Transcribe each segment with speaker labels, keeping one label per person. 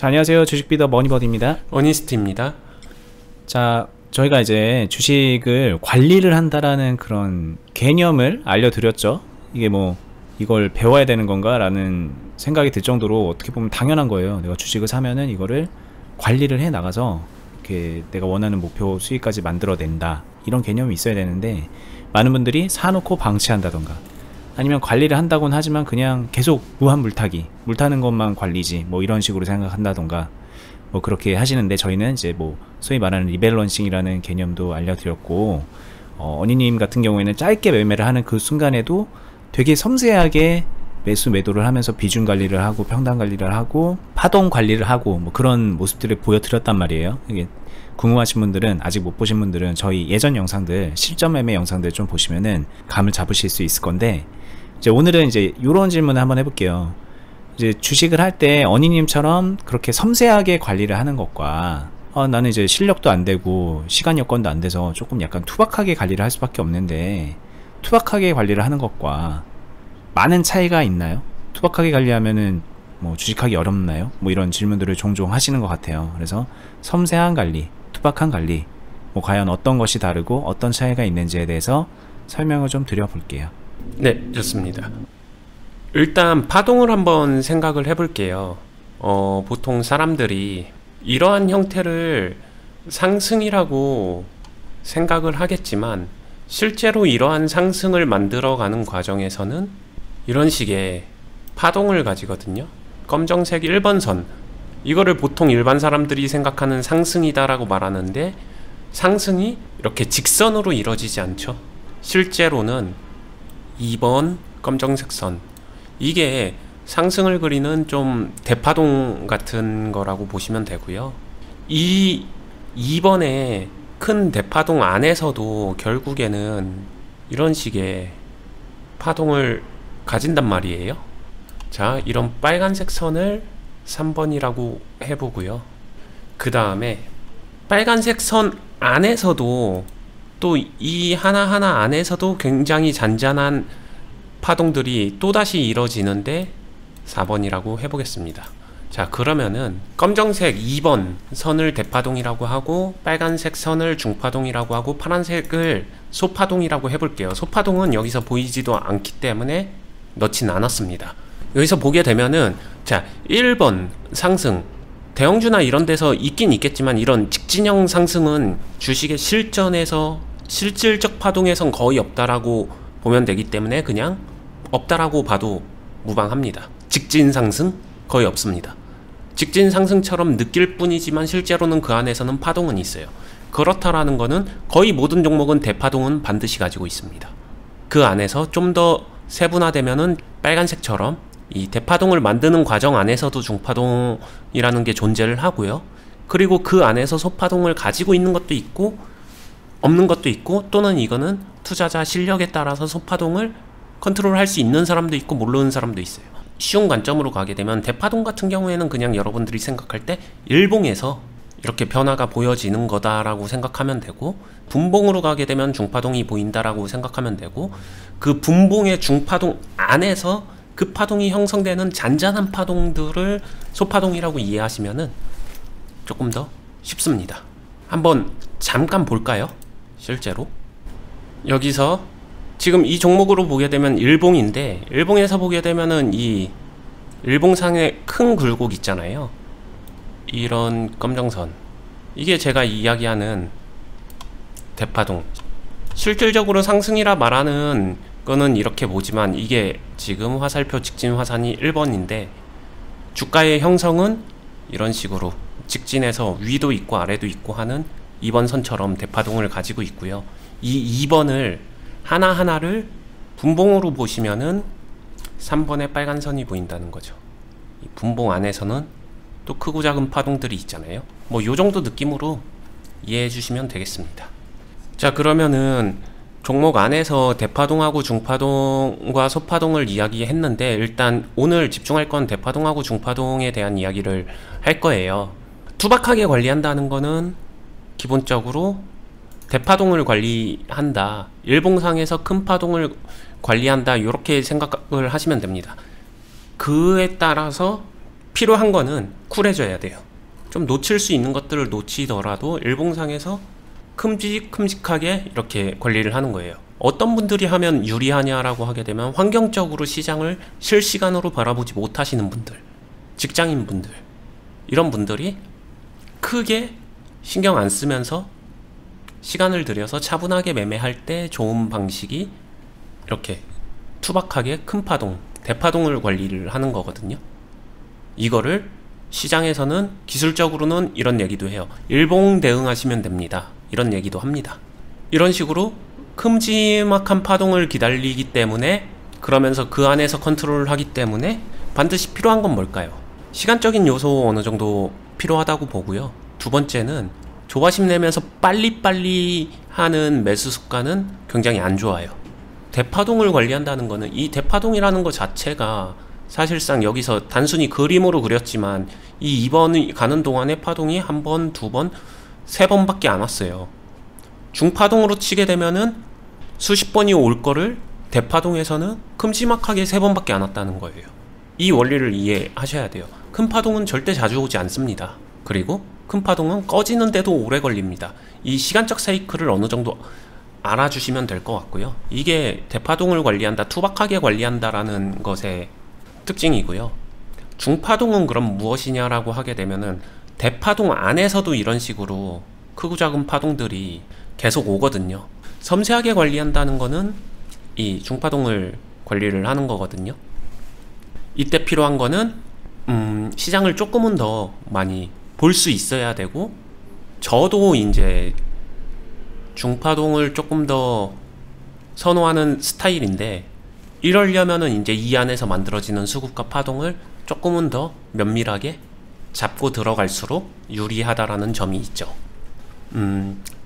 Speaker 1: 자, 안녕하세요. 주식비더 머니버드입니다.
Speaker 2: 어니스트입니다.
Speaker 1: 자, 저희가 이제 주식을 관리를 한다라는 그런 개념을 알려드렸죠. 이게 뭐 이걸 배워야 되는 건가 라는 생각이 들 정도로 어떻게 보면 당연한 거예요. 내가 주식을 사면은 이거를 관리를 해 나가서 이렇게 내가 원하는 목표 수익까지 만들어낸다, 이런 개념이 있어야 되는데, 많은 분들이 사놓고 방치한다던가, 아니면 관리를 한다고는 하지만 그냥 계속 무한 물타기, 물타는 것만 관리지, 뭐 이런 식으로 생각한다던가, 뭐 그렇게 하시는데, 저희는 이제 뭐 소위 말하는 리밸런싱이라는 개념도 알려드렸고, 어니님 같은 경우에는 짧게 매매를 하는 그 순간에도 되게 섬세하게 매수 매도를 하면서 비중 관리를 하고 평단 관리를 하고 파동 관리를 하고 뭐 그런 모습들을 보여드렸단 말이에요. 이게 궁금하신 분들은, 아직 못 보신 분들은 저희 예전 영상들, 실전 매매 영상들 좀 보시면은 감을 잡으실 수 있을 건데, 이제 오늘은 이제 이런 질문을 한번 해볼게요. 이제 주식을 할 때 어니님처럼 그렇게 섬세하게 관리를 하는 것과, 나는 이제 실력도 안 되고 시간 여건도 안 돼서 조금 약간 투박하게 관리를 할 수밖에 없는데, 투박하게 관리를 하는 것과 많은 차이가 있나요? 투박하게 관리하면은 뭐 주식하기 어렵나요? 뭐 이런 질문들을 종종 하시는 것 같아요. 그래서 섬세한 관리, 투박한 관리, 뭐 과연 어떤 것이 다르고 어떤 차이가 있는지에 대해서 설명을 좀 드려볼게요.
Speaker 2: 네, 좋습니다. 일단 파동을 한번 생각을 해볼게요. 보통 사람들이 이러한 형태를 상승이라고 생각을 하겠지만, 실제로 이러한 상승을 만들어가는 과정에서는 이런 식의 파동을 가지거든요. 검정색 1번 선, 이거를 보통 일반 사람들이 생각하는 상승이다 라고 말하는데, 상승이 이렇게 직선으로 이루어지지 않죠. 실제로는 2번 검정색 선, 이게 상승을 그리는 좀 대파동 같은 거라고 보시면 되고요. 이 2번의 큰 대파동 안에서도 결국에는 이런 식의 파동을 가진단 말이에요. 자, 이런 빨간색 선을 3번이라고 해보고요. 그 다음에 빨간색 선 안에서도 또 이 하나하나 안에서도 굉장히 잔잔한 파동들이 또다시 이뤄지는데 4번이라고 해보겠습니다. 자, 그러면은 검정색 2번 선을 대파동이라고 하고, 빨간색 선을 중파동이라고 하고, 파란색을 소파동이라고 해볼게요. 소파동은 여기서 보이지도 않기 때문에 넣진 않았습니다. 여기서 보게 되면은, 자, 1번 상승, 대형주나 이런 데서 있긴 있겠지만, 이런 직진형 상승은 주식의 실전에서 실질적 파동에선 거의 없다라고 보면 되기 때문에 그냥 없다라고 봐도 무방합니다. 직진 상승 거의 없습니다. 직진 상승처럼 느낄 뿐이지만 실제로는 그 안에서는 파동은 있어요. 그렇다라는 거는 거의 모든 종목은 대파동은 반드시 가지고 있습니다. 그 안에서 좀 더 세분화되면은 빨간색처럼 이 대파동을 만드는 과정 안에서도 중파동이라는 게 존재를 하고요. 그리고 그 안에서 소파동을 가지고 있는 것도 있고 없는 것도 있고, 또는 이거는 투자자 실력에 따라서 소파동을 컨트롤할 수 있는 사람도 있고 모르는 사람도 있어요. 쉬운 관점으로 가게 되면 대파동 같은 경우에는 그냥 여러분들이 생각할 때 일봉에서 이렇게 변화가 보여지는 거다라고 생각하면 되고, 분봉으로 가게 되면 중파동이 보인다라고 생각하면 되고, 그 분봉의 중파동 안에서 그 파동이 형성되는 잔잔한 파동들을 소파동이라고 이해하시면은 조금 더 쉽습니다. 한번 잠깐 볼까요? 실제로 여기서 지금 이 종목으로 보게 되면 일봉인데, 일봉에서 보게 되면은 이 일봉상의 큰 굴곡 있잖아요. 이런 검정선, 이게 제가 이야기하는 대파동. 실질적으로 상승이라 말하는 거는 이렇게 보지만, 이게 지금 화살표 직진 화산이 1번인데 주가의 형성은 이런 식으로 직진해서 위도 있고 아래도 있고 하는 2번 선처럼 대파동을 가지고 있고요. 이 2번을 하나하나를 분봉으로 보시면은 3번의 빨간 선이 보인다는 거죠. 이 분봉 안에서는 또 크고 작은 파동들이 있잖아요. 뭐 요 정도 느낌으로 이해해 주시면 되겠습니다. 자, 그러면은 종목 안에서 대파동하고 중파동과 소파동을 이야기했는데, 일단 오늘 집중할 건 대파동하고 중파동에 대한 이야기를 할 거예요. 투박하게 관리한다는 거는 기본적으로 대파동을 관리한다, 일봉상에서 큰 파동을 관리한다, 이렇게 생각을 하시면 됩니다. 그에 따라서 필요한 거는 쿨해져야 돼요. 좀 놓칠 수 있는 것들을 놓치더라도 일봉상에서 큼직큼직하게 이렇게 관리를 하는 거예요. 어떤 분들이 하면 유리하냐라고 하게 되면 환경적으로 시장을 실시간으로 바라보지 못하시는 분들, 직장인분들, 이런 분들이 크게 신경 안 쓰면서 시간을 들여서 차분하게 매매할 때 좋은 방식이 이렇게 투박하게 큰 파동, 대파동을 관리를 하는 거거든요. 이거를 시장에서는 기술적으로는 이런 얘기도 해요. 일봉 대응하시면 됩니다. 이런 얘기도 합니다. 이런 식으로 큼지막한 파동을 기다리기 때문에, 그러면서 그 안에서 컨트롤을 하기 때문에 반드시 필요한 건 뭘까요? 시간적인 요소 어느 정도 필요하다고 보고요. 두 번째는 조바심 내면서 빨리빨리 하는 매수 습관은 굉장히 안 좋아요. 대파동을 관리한다는 거는, 이 대파동이라는 것 자체가 사실상 여기서 단순히 그림으로 그렸지만 이 2번이 가는 동안의 파동이 한 번, 두 번, 세 번밖에 안 왔어요. 중파동으로 치게 되면은 수십 번이 올 거를 대파동에서는 큼지막하게 세 번밖에 안 왔다는 거예요. 이 원리를 이해하셔야 돼요. 큰 파동은 절대 자주 오지 않습니다. 그리고 큰 파동은 꺼지는데도 오래 걸립니다. 이 시간적 사이클을 어느 정도 알아주시면 될 것 같고요. 이게 대파동을 관리한다, 투박하게 관리한다라는 것의 특징이고요. 중파동은 그럼 무엇이냐라고 하게 되면은 대파동 안에서도 이런 식으로 크고 작은 파동들이 계속 오거든요. 섬세하게 관리한다는 거는 이 중파동을 관리를 하는 거거든요. 이때 필요한 거는 시장을 조금은 더 많이 볼 수 있어야 되고, 저도 이제 중파동을 조금 더 선호하는 스타일인데, 이러려면은 이제 이 안에서 만들어지는 수급과 파동을 조금은 더 면밀하게 잡고 들어갈수록 유리하다라는 점이 있죠.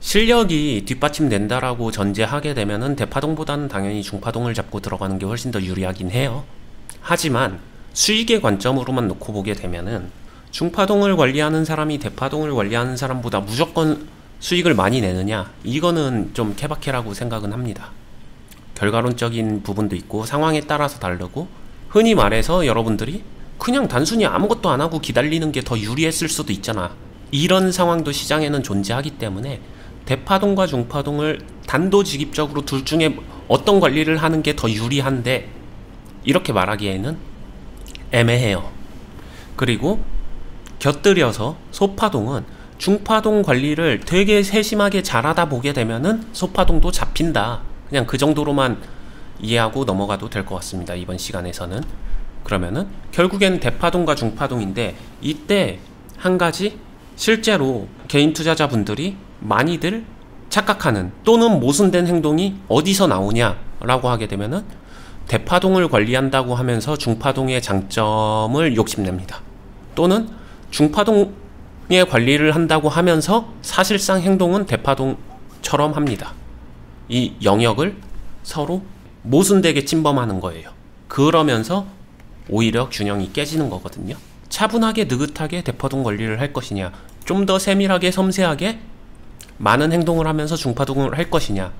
Speaker 2: 실력이 뒷받침된다라고 전제하게 되면은 대파동보다는 당연히 중파동을 잡고 들어가는 게 훨씬 더 유리하긴 해요. 하지만 수익의 관점으로만 놓고 보게 되면은 중파동을 관리하는 사람이 대파동을 관리하는 사람보다 무조건 수익을 많이 내느냐, 이거는 좀 케바케라고 생각은 합니다. 결과론적인 부분도 있고 상황에 따라서 다르고, 흔히 말해서 여러분들이 그냥 단순히 아무것도 안 하고 기다리는 게 더 유리했을 수도 있잖아, 이런 상황도 시장에는 존재하기 때문에 대파동과 중파동을 단도직입적으로 둘 중에 어떤 관리를 하는 게 더 유리한데, 이렇게 말하기에는 애매해요. 그리고 곁들여서 소파동은 중파동 관리를 되게 세심하게 잘하다 보게 되면은 소파동도 잡힌다, 그냥 그 정도로만 이해하고 넘어가도 될 것 같습니다, 이번 시간에서는. 그러면은 결국엔 대파동과 중파동인데, 이때 한 가지 실제로 개인 투자자분들이 많이들 착각하는 또는 모순된 행동이 어디서 나오냐 라고 하게 되면은, 대파동을 관리한다고 하면서 중파동의 장점을 욕심냅니다. 또는 중파동의 관리를 한다고 하면서 사실상 행동은 대파동처럼 합니다. 이 영역을 서로 모순되게 침범하는 거예요. 그러면서 오히려 균형이 깨지는 거거든요. 차분하게 느긋하게 대파동 관리를 할 것이냐, 좀 더 세밀하게 섬세하게 많은 행동을 하면서 중파동을 할 것이냐,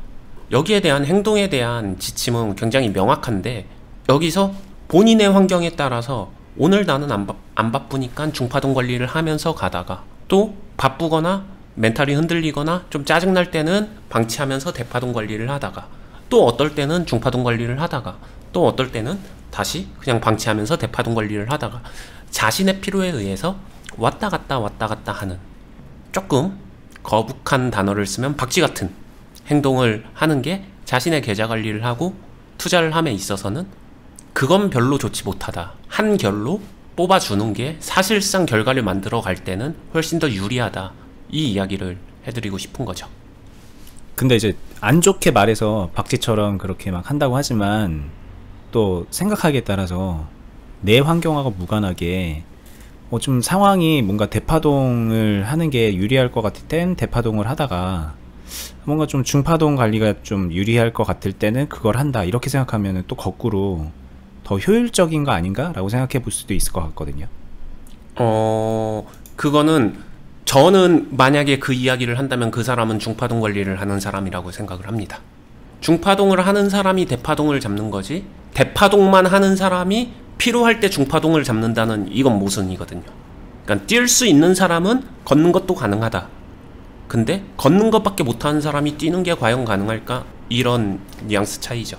Speaker 2: 여기에 대한 행동에 대한 지침은 굉장히 명확한데, 여기서 본인의 환경에 따라서 오늘 나는 안 바쁘니까 중파동 관리를 하면서 가다가, 또 바쁘거나 멘탈이 흔들리거나 좀 짜증날 때는 방치하면서 대파동 관리를 하다가, 또 어떨 때는 중파동 관리를 하다가, 또 어떨 때는 다시 그냥 방치하면서 대파동 관리를 하다가, 자신의 필요에 의해서 왔다 갔다 하는, 조금 거북한 단어를 쓰면 박쥐 같은 행동을 하는 게 자신의 계좌 관리를 하고 투자를 함에 있어서는 그건 별로 좋지 못하다, 한 결로 뽑아주는 게 사실상 결과를 만들어 갈 때는 훨씬 더 유리하다, 이 이야기를 해드리고 싶은 거죠.
Speaker 1: 근데 이제 안 좋게 말해서 박쥐처럼 그렇게 막 한다고 하지만, 또 생각하기에 따라서 내 환경하고 무관하게 좀 상황이 뭔가 대파동을 하는 게 유리할 것 같을 땐 대파동을 하다가, 뭔가 좀 중파동 관리가 좀 유리할 것 같을 때는 그걸 한다, 이렇게 생각하면 또 거꾸로 더 효율적인 거 아닌가 라고 생각해 볼 수도 있을 것 같거든요.
Speaker 2: 그거는 저는 만약에 그 이야기를 한다면 그 사람은 중파동 관리를 하는 사람이라고 생각을 합니다. 중파동을 하는 사람이 대파동을 잡는 거지, 대파동만 하는 사람이 필요할 때 중파동을 잡는다는 이건 모순이거든요. 그러니까 뛸 수 있는 사람은 걷는 것도 가능하다. 근데 걷는 것밖에 못하는 사람이 뛰는 게 과연 가능할까? 이런 뉘앙스 차이죠.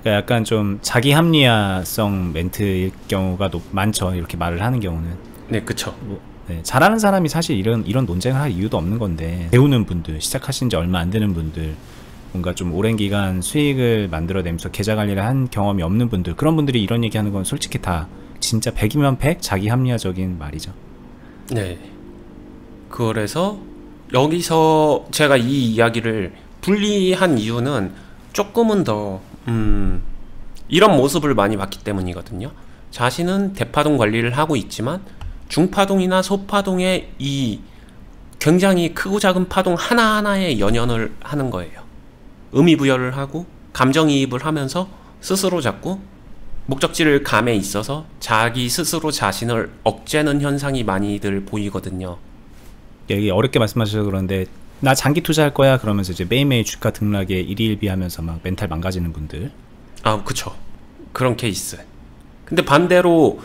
Speaker 1: 그러니까 약간 좀 자기 합리화성 멘트일 경우가 많죠. 이렇게 말을 하는 경우는.
Speaker 2: 네, 그쵸.
Speaker 1: 네, 잘하는 사람이 사실 이런 논쟁을 할 이유도 없는 건데, 배우는 분들, 시작하신 지 얼마 안 되는 분들, 뭔가 좀 오랜 기간 수익을 만들어내면서 계좌 관리를 한 경험이 없는 분들, 그런 분들이 이런 얘기하는 건 솔직히 다 진짜 100이면 100 자기 합리화적인 말이죠.
Speaker 2: 네. 그래서 여기서 제가 이 이야기를 분리한 이유는 조금은 더 이런 모습을 많이 봤기 때문이거든요. 자신은 대파동 관리를 하고 있지만 중파동이나 소파동의 이 굉장히 크고 작은 파동 하나하나에 연연을 하는 거예요. 의미부여를 하고 감정이입을 하면서 스스로 자꾸 목적지를 감에 있어서 자기 스스로 자신을 억제는 현상이 많이들 보이거든요.
Speaker 1: 여기 어렵게 말씀하셔서 그런데 나 장기 투자할 거야 그러면서 이제 매일매일 주가 등락에 일희일비하면서 막 멘탈 망가지는 분들.
Speaker 2: 아, 그쵸. 그런 케이스. 근데 반대로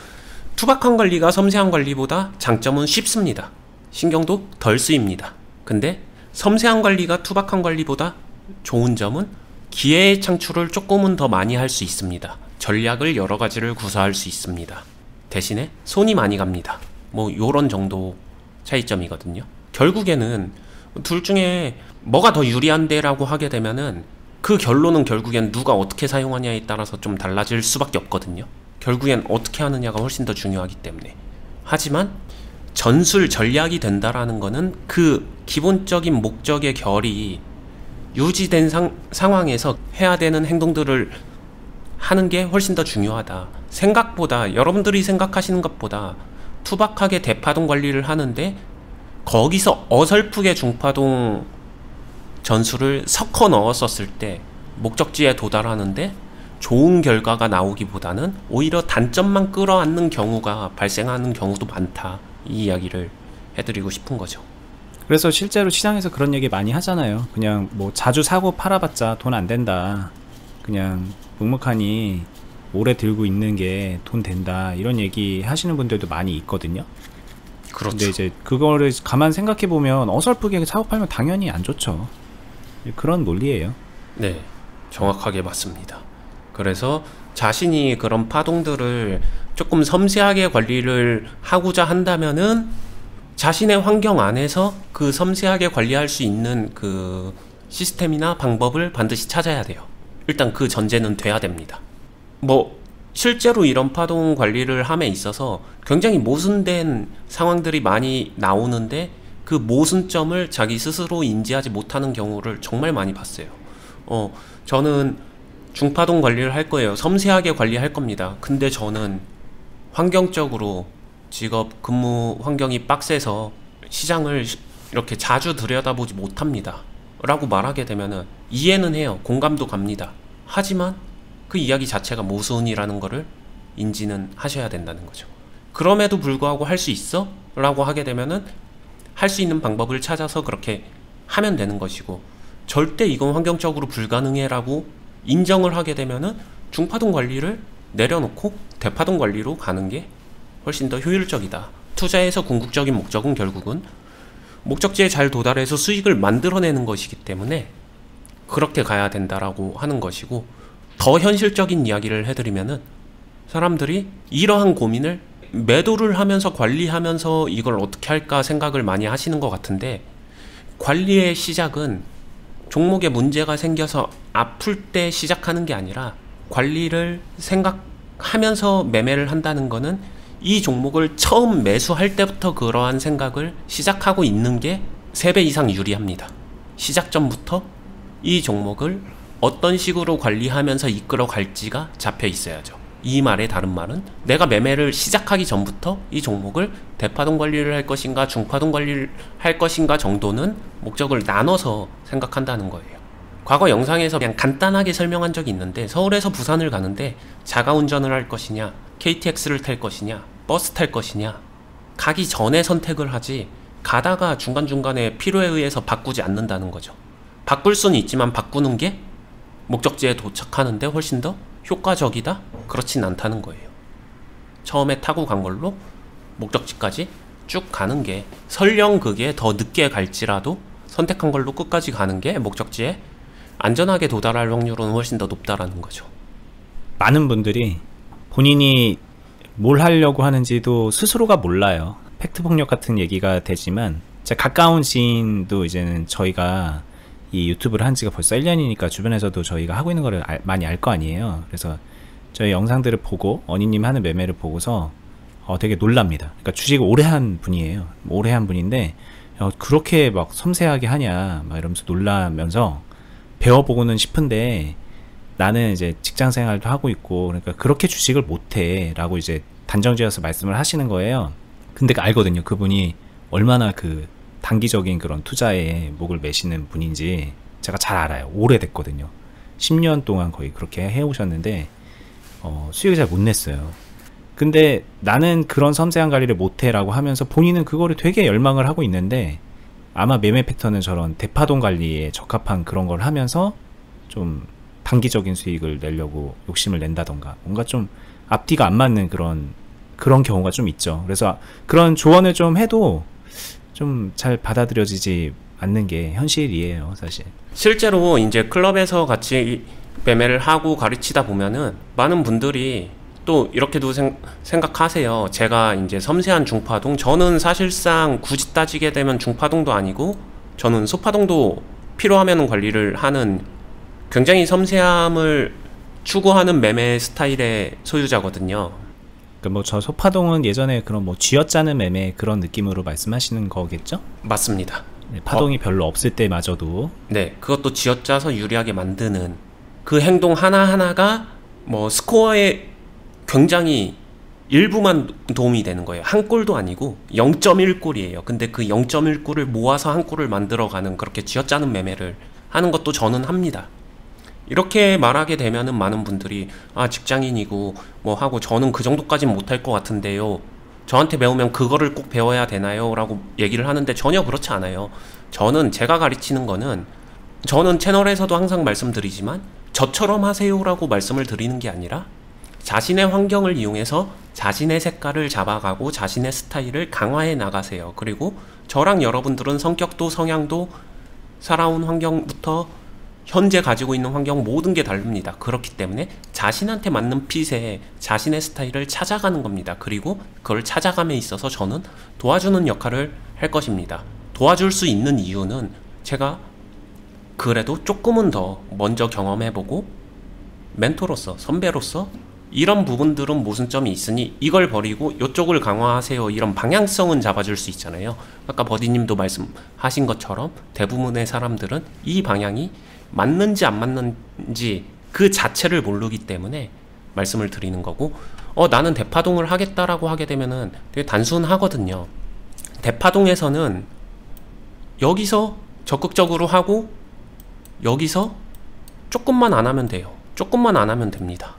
Speaker 2: 투박한 관리가 섬세한 관리보다 장점은 쉽습니다. 신경도 덜 쓰입니다. 근데 섬세한 관리가 투박한 관리보다 좋은 점은 기회의 창출을 조금은 더 많이 할 수 있습니다. 전략을 여러 가지를 구사할 수 있습니다. 대신에 손이 많이 갑니다. 뭐 요런 정도 차이점이거든요. 결국에는 둘 중에 뭐가 더 유리한데 라고 하게 되면은 그 결론은 결국엔 누가 어떻게 사용하냐에 따라서 좀 달라질 수밖에 없거든요. 결국엔 어떻게 하느냐가 훨씬 더 중요하기 때문에. 하지만 전술 전략이 된다라는 거는 그 기본적인 목적의 결이 유지된 상황에서 해야 되는 행동들을 하는 게 훨씬 더 중요하다. 생각보다 여러분들이 생각하시는 것보다 투박하게 대파동 관리를 하는데 거기서 어설프게 중파동 전술을 섞어 넣었었을 때 목적지에 도달하는데 좋은 결과가 나오기보다는 오히려 단점만 끌어안는 경우가 발생하는 경우도 많다. 이 이야기를 해드리고 싶은 거죠.
Speaker 1: 그래서 실제로 시장에서 그런 얘기 많이 하잖아요. 그냥 뭐 자주 사고 팔아봤자 돈 안 된다. 그냥 묵묵하니 오래 들고 있는 게 돈 된다. 이런 얘기 하시는 분들도 많이 있거든요.
Speaker 2: 그렇죠.
Speaker 1: 근데 이제 그거를 가만 생각해 보면 어설프게 사고 팔면 당연히 안 좋죠. 그런 논리예요.
Speaker 2: 네, 정확하게 맞습니다. 그래서 자신이 그런 파동들을 조금 섬세하게 관리를 하고자 한다면은 자신의 환경 안에서 그 섬세하게 관리할 수 있는 그 시스템이나 방법을 반드시 찾아야 돼요. 일단 그 전제는 돼야 됩니다. 뭐 실제로 이런 파동 관리를 함에 있어서 굉장히 모순된 상황들이 많이 나오는데 그 모순점을 자기 스스로 인지하지 못하는 경우를 정말 많이 봤어요. 저는 중파동 관리를 할 거예요. 섬세하게 관리할 겁니다. 근데 저는 환경적으로 직업 근무 환경이 빡세서 시장을 이렇게 자주 들여다보지 못합니다. 라고 말하게 되면은 이해는 해요. 공감도 갑니다. 하지만 그 이야기 자체가 모순이라는 거를 인지는 하셔야 된다는 거죠. 그럼에도 불구하고 할 수 있어? 라고 하게 되면은 할 수 있는 방법을 찾아서 그렇게 하면 되는 것이고, 절대 이건 환경적으로 불가능해 라고 인정을 하게 되면은 중파동 관리를 내려놓고 대파동 관리로 가는 게 훨씬 더 효율적이다. 투자에서 궁극적인 목적은 결국은 목적지에 잘 도달해서 수익을 만들어내는 것이기 때문에 그렇게 가야 된다라고 하는 것이고, 더 현실적인 이야기를 해드리면은 사람들이 이러한 고민을 매도를 하면서 관리하면서 이걸 어떻게 할까 생각을 많이 하시는 것 같은데, 관리의 시작은 종목에 문제가 생겨서 아플 때 시작하는 게 아니라 관리를 생각하면서 매매를 한다는 거는 이 종목을 처음 매수할 때부터 그러한 생각을 시작하고 있는 게 3배 이상 유리합니다. 시작 전부터 이 종목을 어떤 식으로 관리하면서 이끌어 갈지가 잡혀 있어야죠. 이 말의 다른 말은 내가 매매를 시작하기 전부터 이 종목을 대파동 관리를 할 것인가 중파동 관리를 할 것인가 정도는 목적을 나눠서 생각한다는 거예요. 과거 영상에서 그냥 간단하게 설명한 적이 있는데, 서울에서 부산을 가는데 자가운전을 할 것이냐, KTX를 탈 것이냐, 버스 탈 것이냐, 가기 전에 선택을 하지 가다가 중간중간에 필요에 의해서 바꾸지 않는다는 거죠. 바꿀 수는 있지만 바꾸는 게 목적지에 도착하는데 훨씬 더 효과적이다? 그렇진 않다는 거예요. 처음에 타고 간 걸로 목적지까지 쭉 가는 게, 설령 그게 더 늦게 갈지라도 선택한 걸로 끝까지 가는 게 목적지에 안전하게 도달할 확률은 훨씬 더 높다라는 거죠.
Speaker 1: 많은 분들이 본인이 뭘 하려고 하는지도 스스로가 몰라요. 팩트 폭력 같은 얘기가 되지만, 제 가까운 지인도 이제는 저희가 이 유튜브를 한 지가 벌써 1년이니까 주변에서도 저희가 하고 있는 거를 많이 알 거 아니에요. 그래서 저희 영상들을 보고 어니님 하는 매매를 보고서 되게 놀랍니다. 그러니까 주식을 오래 한 분이에요. 오래 한 분인데 그렇게 막 섬세하게 하냐 막 이러면서 놀라면서 배워보고는 싶은데, 나는 이제 직장 생활도 하고 있고 그러니까 그렇게 주식을 못해 라고 이제 단정지어서 말씀을 하시는 거예요. 근데 알거든요. 그분이 얼마나 그 단기적인 그런 투자에 목을 매시는 분인지 제가 잘 알아요. 오래됐거든요. 10년 동안 거의 그렇게 해오셨는데 수익을 잘 못 냈어요. 근데 나는 그런 섬세한 관리를 못해 라고 하면서 본인은 그거를 되게 열망을 하고 있는데, 아마 매매 패턴은 저런 대파동 관리에 적합한 그런 걸 하면서 좀 단기적인 수익을 내려고 욕심을 낸다던가 뭔가 좀 앞뒤가 안 맞는 그런 경우가 좀 있죠. 그래서 그런 조언을 좀 해도 좀 잘 받아들여지지 않는 게 현실이에요, 사실.
Speaker 2: 실제로 이제 클럽에서 같이 매매를 하고 가르치다 보면은 많은 분들이 또 이렇게도 생각하세요. 제가 이제 섬세한 중파동, 저는 사실상 굳이 따지게 되면 중파동도 아니고 저는 소파동도 필요하면 관리를 하는 굉장히 섬세함을 추구하는 매매 스타일의 소유자거든요.
Speaker 1: 그러니까 뭐 저 소파동은 예전에 그런 뭐 쥐어짜는 매매 그런 느낌으로 말씀하시는 거겠죠?
Speaker 2: 맞습니다.
Speaker 1: 네, 파동이 별로 없을 때마저도.
Speaker 2: 네, 그것도 쥐어짜서 유리하게 만드는 그 행동 하나하나가 뭐 스코어에 굉장히 일부만 도움이 되는 거예요. 한 골도 아니고 0.1골이에요. 근데 그 0.1골을 모아서 한 골을 만들어가는, 그렇게 쥐어짜는 매매를 하는 것도 저는 합니다. 이렇게 말하게 되면은 많은 분들이 직장인이고 뭐 하고 저는 그 정도까지는 못할 것 같은데요, 저한테 배우면 그거를 꼭 배워야 되나요? 라고 얘기를 하는데 전혀 그렇지 않아요. 저는 제가 가르치는 거는, 저는 채널에서도 항상 말씀드리지만 저처럼 하세요 라고 말씀을 드리는 게 아니라 자신의 환경을 이용해서 자신의 색깔을 잡아가고 자신의 스타일을 강화해 나가세요. 그리고 저랑 여러분들은 성격도 성향도 살아온 환경부터 현재 가지고 있는 환경 모든 게 다릅니다. 그렇기 때문에 자신한테 맞는 핏에 자신의 스타일을 찾아가는 겁니다. 그리고 그걸 찾아감에 있어서 저는 도와주는 역할을 할 것입니다. 도와줄 수 있는 이유는 제가 그래도 조금은 더 먼저 경험해보고 멘토로서, 선배로서 이런 부분들은 모순점이 있으니 이걸 버리고 이쪽을 강화하세요, 이런 방향성은 잡아줄 수 있잖아요. 아까 버디님도 말씀하신 것처럼 대부분의 사람들은 이 방향이 맞는지 안 맞는지 그 자체를 모르기 때문에 말씀을 드리는 거고, 나는 대파동을 하겠다라고 하게 되면은 되게 단순하거든요. 대파동에서는 여기서 적극적으로 하고 여기서 조금만 안 하면 돼요. 조금만 안 하면 됩니다.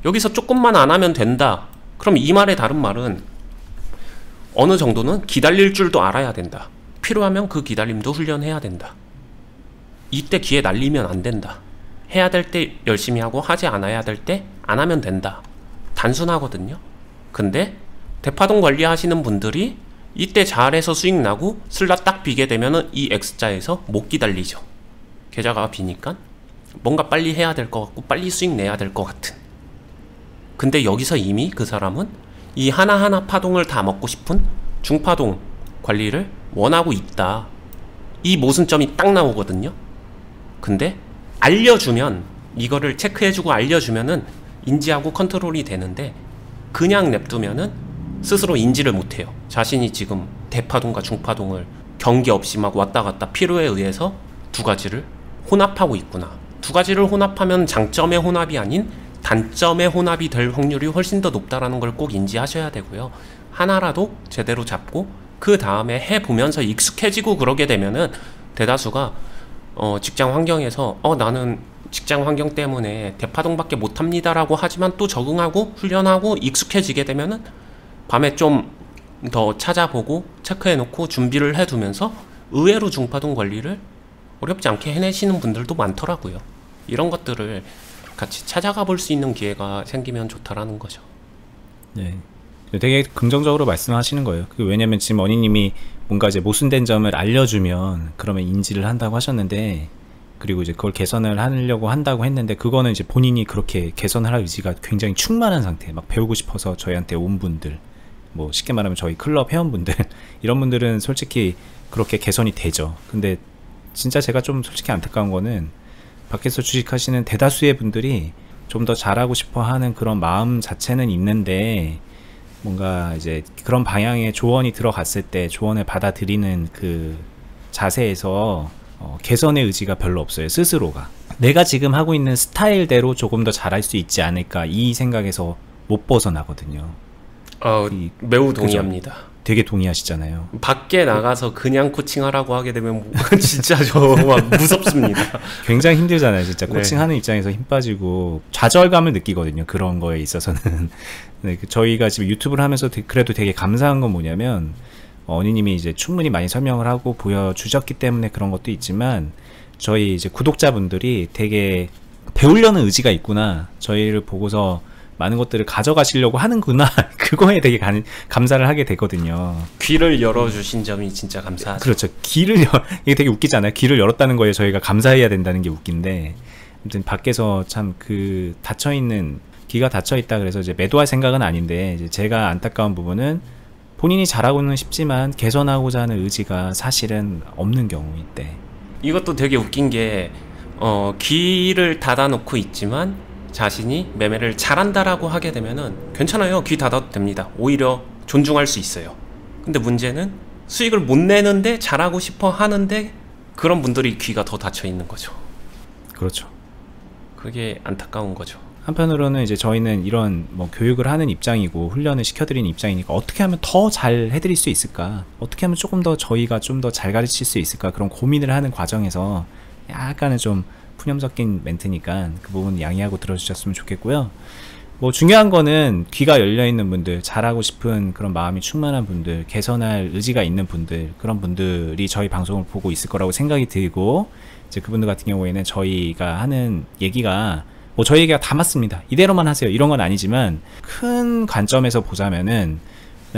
Speaker 2: 여기서 조금만 안 하면 된다. 그럼 이 말의 다른 말은 어느 정도는 기다릴 줄도 알아야 된다. 필요하면 그 기다림도 훈련해야 된다. 이때 기회 날리면 안 된다. 해야 될 때 열심히 하고 하지 않아야 될 때 안 하면 된다. 단순하거든요. 근데 대파동 관리하시는 분들이 이때 잘해서 수익 나고 슬라 딱 비게 되면은 이 X자에서 못 기다리죠. 계좌가 비니까 뭔가 빨리 해야 될 것 같고 빨리 수익 내야 될 것 같은. 근데 여기서 이미 그 사람은 이 하나하나 파동을 다 먹고 싶은 중파동 관리를 원하고 있다. 이 모순점이 딱 나오거든요. 근데 알려주면, 이거를 체크해주고 알려주면은 인지하고 컨트롤이 되는데, 그냥 냅두면은 스스로 인지를 못해요. 자신이 지금 대파동과 중파동을 경계 없이 막 왔다 갔다 필요에 의해서 두 가지를 혼합하고 있구나. 두 가지를 혼합하면 장점의 혼합이 아닌 단점의 혼합이 될 확률이 훨씬 더 높다라는 걸 꼭 인지하셔야 되고요. 하나라도 제대로 잡고 그 다음에 해보면서 익숙해지고 그러게 되면은 대다수가 직장 환경에서 나는 직장 환경 때문에 대파동밖에 못합니다 라고 하지만 또 적응하고 훈련하고 익숙해지게 되면은 밤에 좀 더 찾아보고 체크해놓고 준비를 해두면서 의외로 중파동 관리를 어렵지 않게 해내시는 분들도 많더라고요. 이런 것들을 같이 찾아가 볼 수 있는 기회가 생기면 좋다라는 거죠.
Speaker 1: 네. 되게 긍정적으로 말씀하시는 거예요. 왜냐면 지금 어니님이 뭔가 이제 모순된 점을 알려주면 그러면 인지를 한다고 하셨는데, 그리고 이제 그걸 개선을 하려고 한다고 했는데, 그거는 이제 본인이 그렇게 개선할 의지가 굉장히 충만한 상태, 막 배우고 싶어서 저희한테 온 분들, 뭐 쉽게 말하면 저희 클럽 회원분들 이런 분들은 솔직히 그렇게 개선이 되죠. 근데 진짜 제가 좀 솔직히 안타까운 거는 밖에서 주식하시는 대다수의 분들이 좀 더 잘하고 싶어 하는 그런 마음 자체는 있는데, 뭔가 이제 그런 방향의 조언이 들어갔을 때 조언을 받아들이는 그 자세에서 개선의 의지가 별로 없어요. 스스로가 내가 지금 하고 있는 스타일대로 조금 더 잘할 수 있지 않을까, 이 생각에서 못 벗어나거든요.
Speaker 2: 매우 동의합니다.
Speaker 1: 그죠? 되게 동의하시잖아요.
Speaker 2: 밖에 나가서 그냥 코칭하라고 하게 되면 진짜 저 막 무섭습니다.
Speaker 1: 굉장히 힘들잖아요. 진짜
Speaker 2: 네.
Speaker 1: 코칭하는 입장에서 힘 빠지고 좌절감을 느끼거든요. 그런 거에 있어서는. 네, 저희가 지금 유튜브를 하면서 그래도 되게 감사한 건 뭐냐면, 어니님이 이제 충분히 많이 설명을 하고 보여주셨기 때문에 그런 것도 있지만, 저희 이제 구독자분들이 되게 배우려는 의지가 있구나, 저희를 보고서 많은 것들을 가져가시려고 하는구나 그거에 되게 감사를 하게 되거든요.
Speaker 2: 귀를 열어주신 점이 진짜 감사하죠.
Speaker 1: 그렇죠. 이게 되게 웃기잖아요. 길을 열었다는 거에 저희가 감사해야 된다는 게 웃긴데, 아무튼 밖에서 참 귀가 닫혀있다 그래서 이제 매도할 생각은 아닌데, 이제 제가 안타까운 부분은 본인이 잘하고는 싶지만 개선하고자 하는 의지가 사실은 없는 경우일 때.
Speaker 2: 이것도 되게 웃긴 게 귀를 닫아놓고 있지만 자신이 매매를 잘한다라고 하게 되면은 괜찮아요. 귀 닫아도 됩니다. 오히려 존중할 수 있어요. 근데 문제는 수익을 못 내는데 잘하고 싶어 하는데 그런 분들이 귀가 더 닫혀 있는 거죠.
Speaker 1: 그렇죠.
Speaker 2: 그게 안타까운 거죠.
Speaker 1: 한편으로는 이제 저희는 이런 뭐 교육을 하는 입장이고 훈련을 시켜드리는 입장이니까 어떻게 하면 더 잘 해드릴 수 있을까, 어떻게 하면 조금 더 저희가 좀 더 잘 가르칠 수 있을까, 그런 고민을 하는 과정에서 약간은 좀 푸념 섞인 멘트니까 그 부분 양해하고 들어주셨으면 좋겠고요. 뭐 중요한 거는 귀가 열려있는 분들, 잘하고 싶은 그런 마음이 충만한 분들, 개선할 의지가 있는 분들, 그런 분들이 저희 방송을 보고 있을 거라고 생각이 들고, 이제 그분들 같은 경우에는 저희가 하는 얘기가 뭐 저희 얘기가 다 맞습니다, 이대로만 하세요, 이런 건 아니지만, 큰 관점에서 보자면은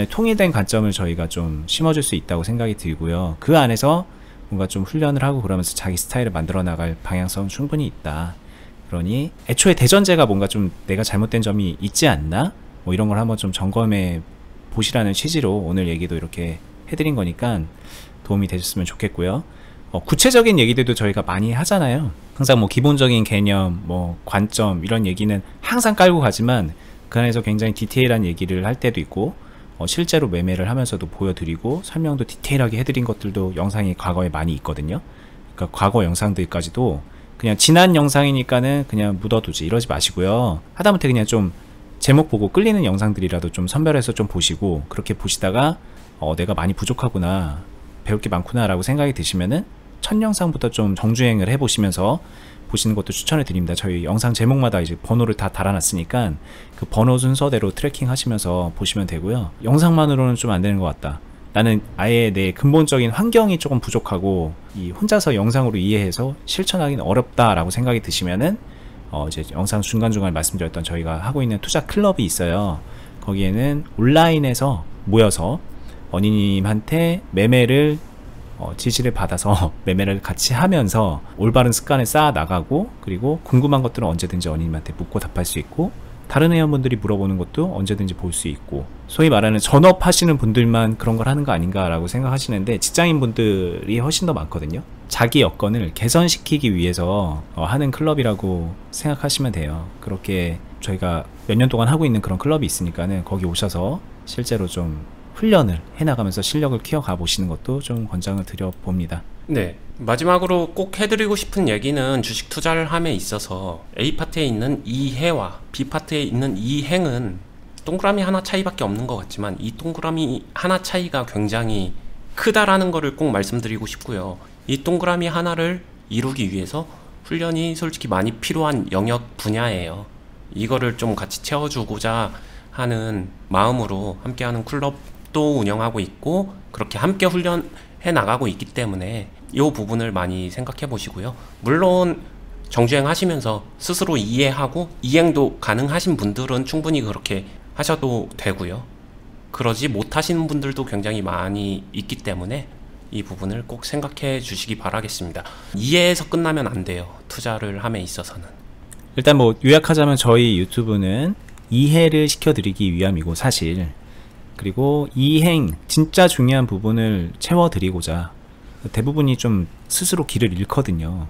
Speaker 1: 통일된 관점을 저희가 좀 심어줄 수 있다고 생각이 들고요. 그 안에서 뭔가 좀 훈련을 하고 그러면서 자기 스타일을 만들어 나갈 방향성은 충분히 있다. 그러니 애초에 대전제가 뭔가 좀 내가 잘못된 점이 있지 않나, 뭐 이런 걸 한번 좀 점검해 보시라는 취지로 오늘 얘기도 이렇게 해드린 거니까 도움이 되셨으면 좋겠고요. 구체적인 얘기들도 저희가 많이 하잖아요. 항상 뭐 기본적인 개념, 뭐 관점, 이런 얘기는 항상 깔고 가지만 그 안에서 굉장히 디테일한 얘기를 할 때도 있고, 실제로 매매를 하면서도 보여드리고 설명도 디테일하게 해드린 것들도 영상이 과거에 많이 있거든요. 그러니까 과거 영상들까지도 그냥 지난 영상이니까는 그냥 묻어두지 이러지 마시고요. 하다못해 그냥 좀 제목 보고 끌리는 영상들이라도 좀 선별해서 좀 보시고, 그렇게 보시다가 내가 많이 부족하구나, 배울 게 많구나 라고 생각이 드시면은 첫 영상부터 좀 정주행을 해보시면서 보시는 것도 추천해 드립니다. 저희 영상 제목마다 이제 번호를 다 달아놨으니까 그 번호 순서대로 트래킹 하시면서 보시면 되고요. 영상만으로는 좀 안 되는 것 같다, 나는 아예 내 근본적인 환경이 조금 부족하고 이 혼자서 영상으로 이해해서 실천하기는 어렵다 라고 생각이 드시면은 이제 영상 중간중간에 말씀드렸던 저희가 하고 있는 투자 클럽이 있어요. 거기에는 온라인에서 모여서 어니님한테 매매를 지시를 받아서 매매를 같이 하면서 올바른 습관을 쌓아 나가고, 그리고 궁금한 것들은 언제든지 어니님한테 묻고 답할 수 있고, 다른 회원분들이 물어보는 것도 언제든지 볼 수 있고, 소위 말하는 전업하시는 분들만 그런 걸 하는 거 아닌가 라고 생각하시는데, 직장인 분들이 훨씬 더 많거든요. 자기 여건을 개선시키기 위해서 하는 클럽이라고 생각하시면 돼요. 그렇게 저희가 몇 년 동안 하고 있는 그런 클럽이 있으니까는 거기 오셔서 실제로 좀 훈련을 해나가면서 실력을 키워가 보시는 것도 좀 권장을 드려봅니다.
Speaker 2: 네, 마지막으로 꼭 해드리고 싶은 얘기는 주식 투자를 함에 있어서 A파트에 있는 이 해와 B파트에 있는 이 행은 동그라미 하나 차이밖에 없는 것 같지만 이 동그라미 하나 차이가 굉장히 크다라는 거를 꼭 말씀드리고 싶고요. 이 동그라미 하나를 이루기 위해서 훈련이 솔직히 많이 필요한 영역 분야예요. 이거를 좀 같이 채워주고자 하는 마음으로 함께하는 클럽도 운영하고 있고, 그렇게 함께 훈련해 나가고 있기 때문에 이 부분을 많이 생각해 보시고요. 물론 정주행 하시면서 스스로 이해하고 이행도 가능하신 분들은 충분히 그렇게 하셔도 되고요. 그러지 못하시는 분들도 굉장히 많이 있기 때문에 이 부분을 꼭 생각해 주시기 바라겠습니다. 이해해서 끝나면 안 돼요. 투자를 함에 있어서는.
Speaker 1: 일단 뭐 요약하자면 저희 유튜브는 이해를 시켜드리기 위함이고 사실, 그리고 이행 진짜 중요한 부분을 채워드리고자 대부분이 좀 스스로 길을 잃거든요.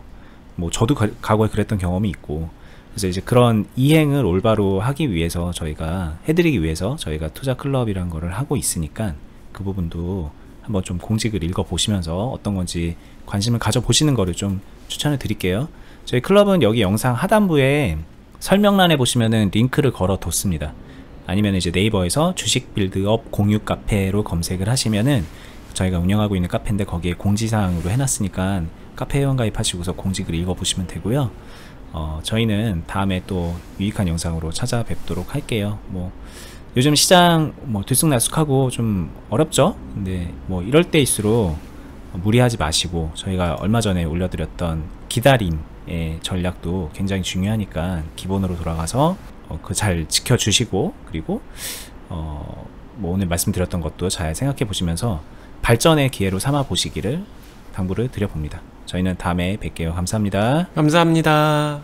Speaker 1: 뭐 저도 과거에 그랬던 경험이 있고, 그래서 이제 그런 이행을 올바로 하기 위해서 저희가 해드리기 위해서 저희가 투자 클럽이란 거를 하고 있으니까 그 부분도 한번 좀 공직을 읽어보시면서 어떤 건지 관심을 가져보시는 거를 좀 추천을 드릴게요. 저희 클럽은 여기 영상 하단부에 설명란에 보시면은 링크를 걸어 뒀습니다. 아니면 이제 네이버에서 주식 빌드업 공유 카페로 검색을 하시면은 저희가 운영하고 있는 카페인데 거기에 공지사항으로 해놨으니까 카페 회원 가입하시고서 공직을 읽어보시면 되고요. 저희는 다음에 또 유익한 영상으로 찾아뵙도록 할게요. 뭐 요즘 시장 뭐 들쑥날쑥하고 좀 어렵죠? 근데 뭐 이럴 때일수록 무리하지 마시고 저희가 얼마 전에 올려드렸던 기다림의 전략도 굉장히 중요하니까 기본으로 돌아가서 그 잘 지켜주시고, 그리고 뭐 오늘 말씀드렸던 것도 잘 생각해 보시면서 발전의 기회로 삼아 보시기를 당부를 드려봅니다. 저희는 다음에 뵐게요. 감사합니다.
Speaker 2: 감사합니다.